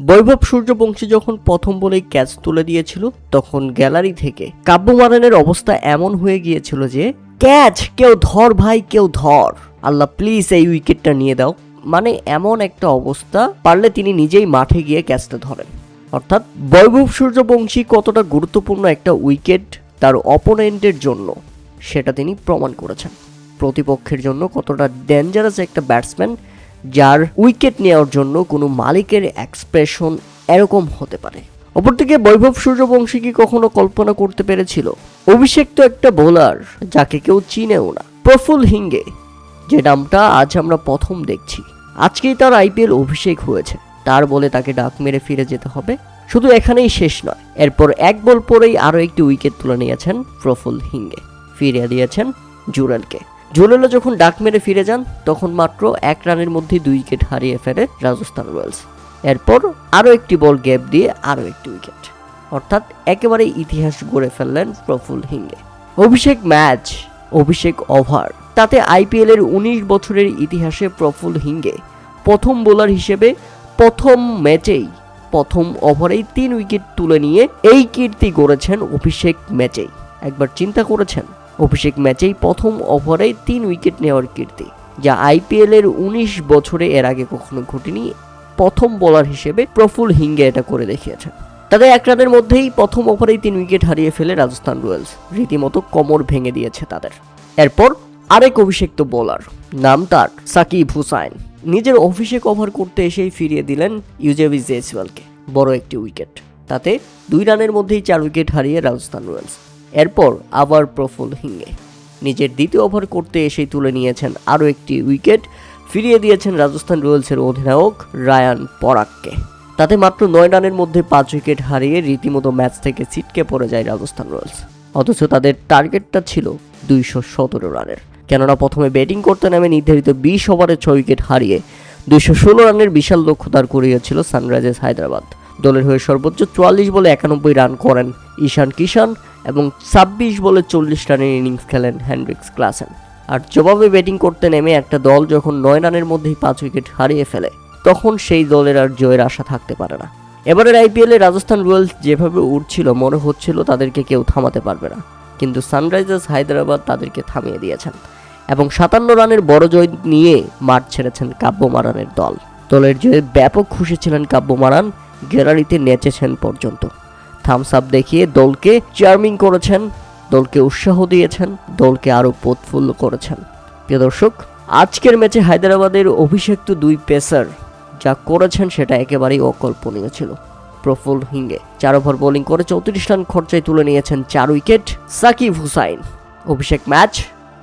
বৈভব সূর্যবংশী যখন প্রথম বলেই ক্যাচ তুলে দিয়েছিল, তখন গ্যালারি থেকে কাব্য মারানের অবস্থা এমন হয়ে গিয়েছিল যে ক্যাচ, কেউ ধর ভাই, কেউ ধর, আল্লাহ প্লিজ এই উইকেটটা নিয়ে দাও। মানে এমন একটা অবস্থা, পারলে তিনি নিজেই মাঠে গিয়ে ক্যাচটা ধরেন। অর্থাৎ বৈভব সূর্যবংশী কতটা গুরুত্বপূর্ণ একটা উইকেট তার অপোনেন্টের জন্য সেটা তিনি প্রমাণ করেছেন। প্রতিপক্ষের জন্য কতটা ডেঞ্জারাস একটা ব্যাটসম্যান, যার উইকেট নেওয়ার জন্য কোনো মালিকের এক্সপ্রেশন এরকম হতে পারে। অপরদিকে বৈভব সূর্যবংশী কি কখনো কল্পনা করতে পেরেছিল অভিষেক তো একটা বোলার যাকে কেউ চিনেও না, প্রফুল হিঙ্গে, যে নামটা আজ আমরা প্রথম দেখছি। আজকেই তার আইপিএল অভিষেক হয়েছে, তার বলে তাকে ডাক মেরে ফিরে যেতে হবে। শুধু এখানেই শেষ নয়, এরপর এক বল পরেই আরও একটি উইকেট তুলে নিয়েছেন প্রফুল হিঙ্গে, ফিরিয়ে দিয়েছেন জুরেলকে। জুরেলও যখন ডাক মেরে ফিরে যান, তখন মাত্র 1 রানের মধ্যে 2 উইকেট হারিয়ে ফেলে রাজস্থান রয়্যালস। এরপর আরও একটি বল গ্যাপ দিয়ে আরও একটি উইকেট, অর্থাৎ একেবারে ইতিহাস গড়ে ফেললেন প্রফুল হিঙ্গে। অভিষেক ম্যাচ, অভিষেক ওভার, তাতে আইপিএল এর 19 বছরের ইতিহাসে প্রফুল হিঙ্গে প্রথম বোলার হিসেবে প্রথম ম্যাচেই প্রথম ওভারেই 3 উইকেট তুলে নিয়ে এই কীর্তি গড়েছেন অভিষেক ম্যাচেই। একবার চিন্তা করেছেন, অভিষেক ম্যাচেই প্রথম ওভারে 3 উইকেট নেওয়ার কীর্তি, যা আইপিএল এর 19 বছরে এর আগে কখনো ঘটেনি। প্রথম বোলার হিসেবে প্রফুল হিঙ্গে এটা করে দেখিয়েছেন। তাদের 1 রানের মধ্যেই প্রথম ওভারেই 3 উইকেট হারিয়ে ফেলে রাজস্থান রয়্যালস, রীতিমতো কোমর ভেঙে দিয়েছে তাদের। এরপর আরেক অভিষেক্ত বোলার, নাম তার সাকিব হুসাইন, নিজের অভিষেক ওভার করতে এসেই ফিরিয়ে দিলেন ইউজেবেরি জয়সওয়ালকে বড় একটি উইকেট। তাতে 2 রানের মধ্যেই 4 উইকেট হারিয়ে রাজস্থান রয়্যালস। এরপর আবার প্রফুল হিঙ্গে নিজের দ্বিতীয় ওভার করতে এসেই তুলে নিয়েছেন আরও একটি উইকেট, ফিরিয়ে দিয়েছেন রাজস্থান রয়্যালসের অধিনায়ক রায়ান পরাগকে। তাতে মাত্র 9 রানের মধ্যে 5 উইকেট হারিয়ে রীতিমতো ম্যাচ থেকে ছিটকে পড়ে যায় রাজস্থান রয়্যালস। অথচ তাদের টার্গেটটা ছিল 217 রানের, কেননা প্রথমে ব্যাটিং করতে নামে নির্ধারিত 20 ওভারে 6 উইকেট হারিয়ে 216 রানের বিশাল লক্ষ্য দাঁড় করিয়েছিল সানরাইজার্স হায়দ্রাবাদ। দলের হয়ে সর্বোচ্চ 44 বলে 91 রান করেন ঈশান কিষান এবং 26 বলে 40 রানের ইনিংস খেলেন হেনরিক্স ক্লাসেন। আর জবাবে ব্যাটিং করতে নেমে একটা দল যখন 9 রানের মধ্যেই 5 উইকেট হারিয়ে ফেলে, তখন সেই দলের আর জয়ের আশা থাকতে পারে না। এবারের আইপিএলে রাজস্থান রয়্যালস যেভাবে উঠছিল, মনে হচ্ছিল তাদেরকে কেউ থামাতে পারবে না, কিন্তু সানরাইজার্স হায়দ্রাবাদ তাদেরকে থামিয়ে দিয়েছেন এবং 57 রানের বড় জয় নিয়ে মাঠ ছেড়েছেন কাব্য মারানের দল। দলের জয়ে ব্যাপক খুশি ছিলেন কাব্য মারান, গ্যালারিতে নেচেছেন পর্যন্ত। থামস আপ দেখিয়ে দলকে চার্মিং করেছেন, দলকে উৎসাহ দিয়েছেন, দলকে আরও প্রফুল্ল করেছেন। প্রিয় দর্শক, আজকের ম্যাচে হায়দ্রাবাদের অভিষেক্ত 2 পেসার যা করেছেন সেটা একেবারেই অকল্পনীয় ছিল। প্রফুল হিঙ্গে 4 ওভার বোলিং করে 34 রান খরচায় তুলে নিয়েছেন 4 উইকেট। সাকিব হুসাইন অভিষেক ম্যাচ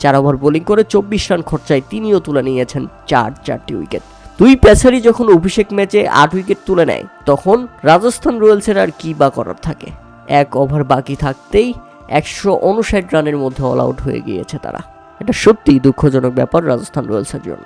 4 ওভার বোলিং করে 24 রান খরচায় তিনিও তুলে নিয়েছেন 4টি উইকেট। 2 পেসারই যখন অভিষেক ম্যাচে 8 উইকেট তুলে নেয়, তখন রাজস্থান রয়্যালসের আর কি বা করার থাকে। 1 ওভার বাকি থাকতেই 159 রানের মধ্যে অল আউট হয়ে গিয়েছে তারা। এটা সত্যিই দুঃখজনক ব্যাপার রাজস্থান রয়্যালসের জন্য।